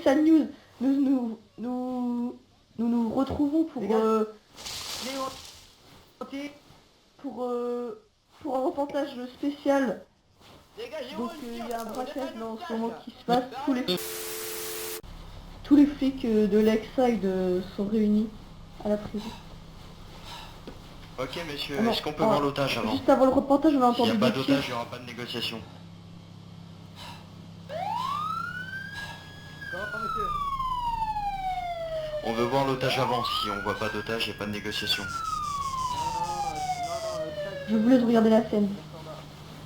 Spécial News. Nous retrouvons pour pour un reportage spécial. Donc il y a un braquage là en ce moment qui se passe. Tous les flics de Lakeside sont réunis à la prison. Ok messieurs, est-ce qu'on peut voir l'otage avant? Juste avant le reportage, on a S'il n'y entendu a pas des tirs. d'otage, il n'y aura pas de négociation. On veut voir l'otage avant, si on voit pas d'otage, il n'y a pas de négociation. Je vous laisse regarder la scène.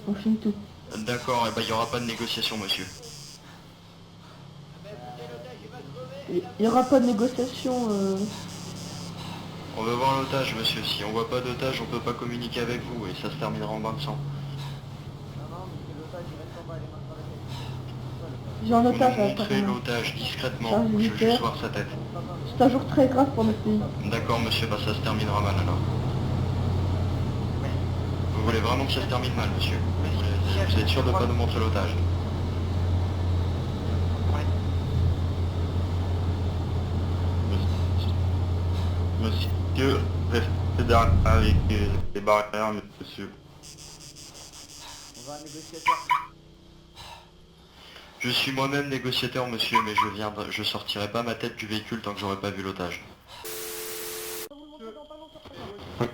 On filme tout. D'accord, et ben il n'y aura pas de négociation monsieur. Il n'y aura pas de négociation. On veut voir l'otage monsieur, si on voit pas d'otage, on peut pas communiquer avec vous et ça se terminera en bain de sang. J'ai un Vous otage nous à montrez l'otage discrètement, Charles je veux militaire. juste voir sa tête. C'est un jour très grave pour notre pays. D'accord monsieur, bah ça se terminera mal alors. Vous voulez vraiment que ça se termine mal monsieur? Vous êtes sûr de pas nous montrer l'otage? Monsieur, restez derrière les barrières, monsieur. On va négociateur. Je suis moi-même négociateur monsieur, mais je sortirai pas ma tête du véhicule tant que j'aurai pas vu l'otage.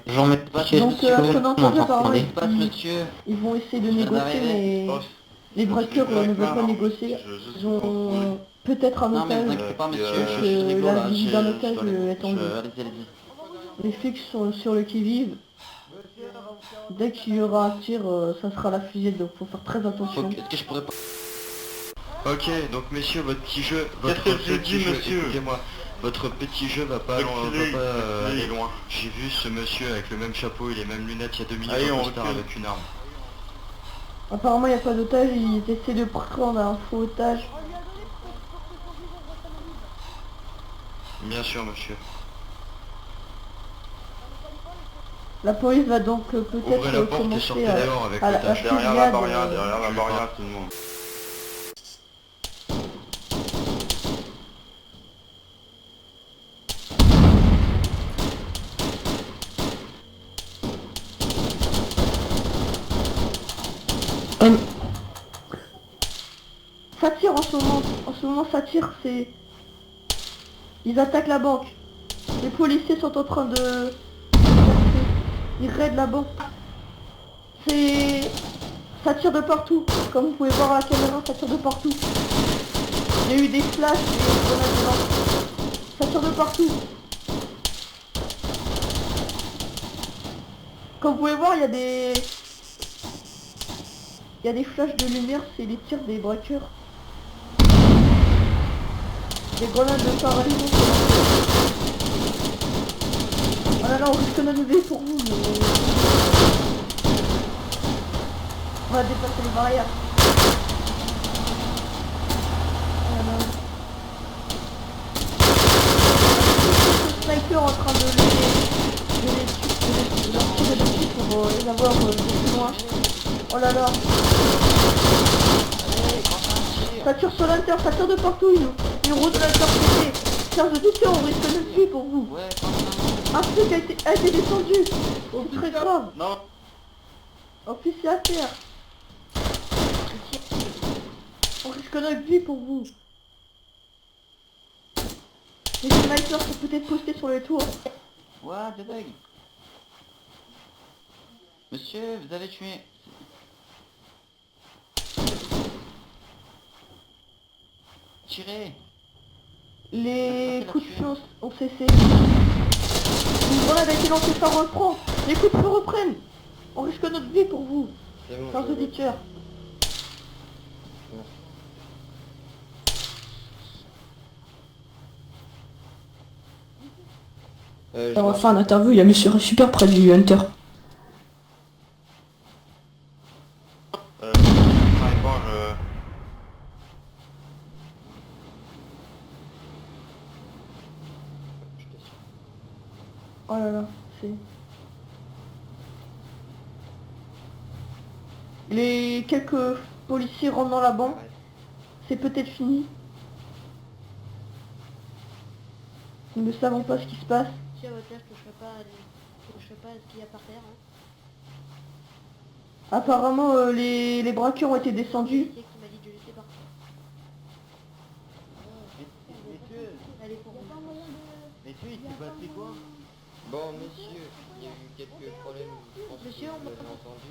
J'en mets pas chez Donc monsieur. à ce qu'on a entendu, apparemment, monsieur. ils vont essayer de négocier, mais les braqueurs ne veulent pas négocier. Ils ont peut-être un Non mais vous otage. inquiétez pas monsieur, parce je que rigole la là, visite d'un otage est en jeu. allez-y, allez-y. Les flics sont sur le qui-vive. Dès qu'il y aura un tir, ça sera la fusillade, donc faut faire très attention. Est-ce que je pourrais pas... Ok, donc messieurs, votre petit jeu, Qu'est-ce que j'ai dit, monsieur? écoutez-moi, votre petit jeu va pas aller loin. J'ai vu ce monsieur avec le même chapeau et les mêmes lunettes il y a 2 minutes Allez, au on costard recule. avec une arme. Apparemment, il n'y a pas d'otage, ils essaient de prendre un faux otage. Bien sûr monsieur. La police va donc Ouvrez la peut-être porte et commencer sortez dehors avec à la l'otage. Derrière la fusillade, barrière, derrière la je vais barrière, pas. tout le monde. Ça tire en ce moment ça tire, c'est... Ils attaquent la banque. Les policiers sont en train de... Ils raident la banque. C'est... Ça tire de partout. Comme vous pouvez voir à la caméra, ça tire de partout. Il y a eu des flashs, des grenades de lance. Ça tire de partout. Comme vous pouvez voir, il y a des... Il y a des flashs de lumière, c'est les tirs des braqueurs. Des grenades de paralysie. Oh là là, on risque de lever pour vous, mais... On va dépasser les barrières. Oh là là. Le sniper en train de leur tirer dessus pour les avoir de plus loin. Oh là là. Ça tire sur l'Hunter, ça tire de partout, ils roulent de l'Hunter pété. Chers auditeurs, on risque de tuer pour vous. Ouais, Un flic a été descendu. Oh, très grave. Non, Officier à terre. On risque notre vie pour vous. Les snipers sont peut-être postés sur les tours. what the bug. Monsieur, vous avez tué... Tirez. Les coups de feu ont cessé. Une grenade a été lancée, ça reprend. Les coups de feu reprennent. On risque notre vie pour vous. Chers auditeurs. On va faire une interview, il y a monsieur super près du Hunter. sniper, Oh là là, c'est... Les quelques policiers rentrent dans la banque. C'est peut-être fini. Nous ne savons pas ce qui se passe. Si à votre place, je toucherai pas à ce qu'il y a par terre. Hein. Apparemment, les braqueurs ont été descendus. C'est qui m'a dit de laisser partir. Messieurs, Allez, pour vous. messieurs, il s'est passé quoi? Bon, messieurs, il y a eu quelques problèmes, je pense que Monsieur, on vous m'a- avez entendu.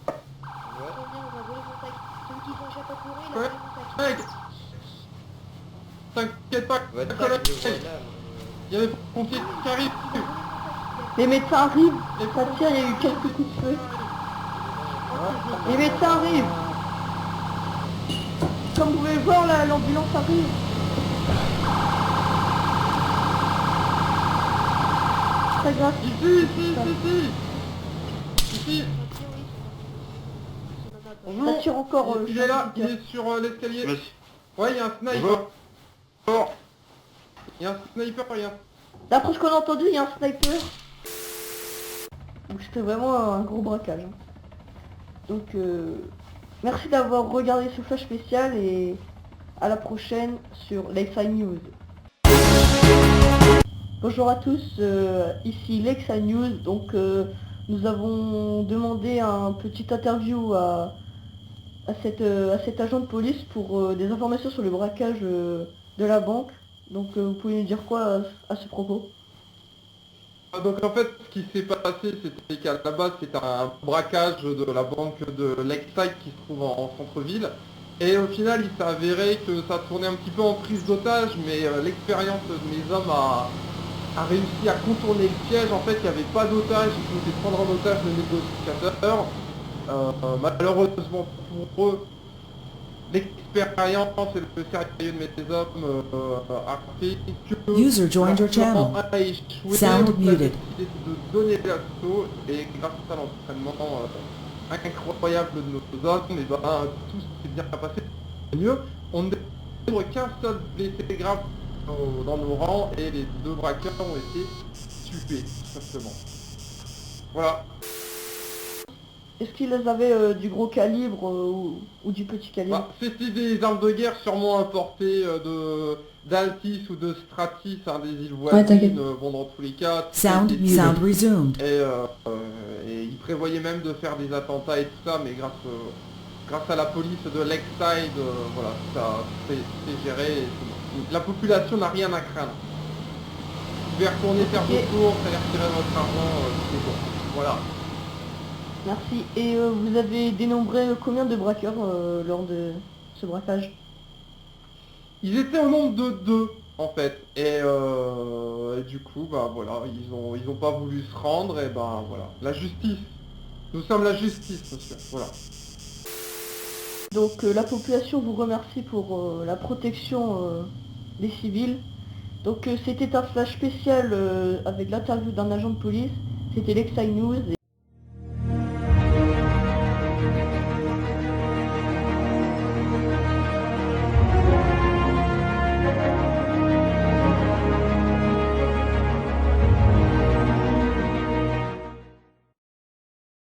On m'a volé mon sac. Celui qui s'en échappe à courir, il a Ouais. volé mon sac. Mec, t'inquiète pas, Votre collègue, sac, je le vois là. il y a les pompiers qui arrivent. Les médecins arrivent. Ça tire, il y a eu quelques coups de feu. Les médecins arrivent. Comme vous pouvez le voir, là, l'ambulance arrive. Très grave. Ici. Bonjour. Ça tire encore. Il est là, il est sur l'escalier. Monsieur. Ouais, il y a un sniper. Bonjour. Il y a un sniper, il y a un... D'après ce qu'on a entendu, il y a un sniper. Donc c'était vraiment un gros braquage. Hein. Donc merci d'avoir regardé ce flash spécial et à la prochaine sur Lakeside News. Bonjour à tous, ici Lakeside News. Donc nous avons demandé un petit interview à cet agent de police pour des informations sur le braquage de la banque. Donc vous pouvez nous dire quoi à ce propos? Donc en fait, ce qui s'est passé, c'était qu'à la base, c'était un braquage de la banque de Lakeside qui se trouve en centre-ville. Et au final, il s'est avéré que ça tournait un petit peu en prise d'otage, mais l'expérience de mes hommes a réussi à contourner le piège. En fait, il n'y avait pas d'otage, ils pouvaient prendre en otage le négociateur. Malheureusement pour eux, l'expérience et le sérieux de mes hommes a fait que User joined your channel. leur plan a échoué. Sound On a muted. décidé de donner l'assaut et grâce à l'entraînement incroyable de nos hommes, et ben, tout s'est bien passé. Mieux, on ne dénombre qu'un seul blessé grave dans nos rangs et les deux braqueurs ont été tués, tout simplement. Voilà. Est-ce qu'ils avaient du gros calibre ou du petit calibre? Bah, c'était des armes de guerre sûrement importées d'Altis ou de Stratis, hein, des îles t'inquiète. voisines, bon dans tous les cas. tout a Sound été tué. resumed. Et ils prévoyaient même de faire des attentats et tout ça, mais grâce à la police de Lakeside, voilà, ça c'est géré. Et c'est bon. La population n'a rien à craindre. Vous pouvez retourner faire vos courses, aller retirer votre argent, c'est bon. Voilà. Merci. Et vous avez dénombré combien de braqueurs lors de ce braquage? Ils étaient au nombre de 2 en fait. Et du coup, bah voilà, ils ont pas voulu se rendre et ben voilà. La justice. Nous sommes la justice, monsieur. Voilà. Donc la population vous remercie pour la protection des civils. Donc c'était un flash spécial avec l'interview d'un agent de police. C'était Lakeside News.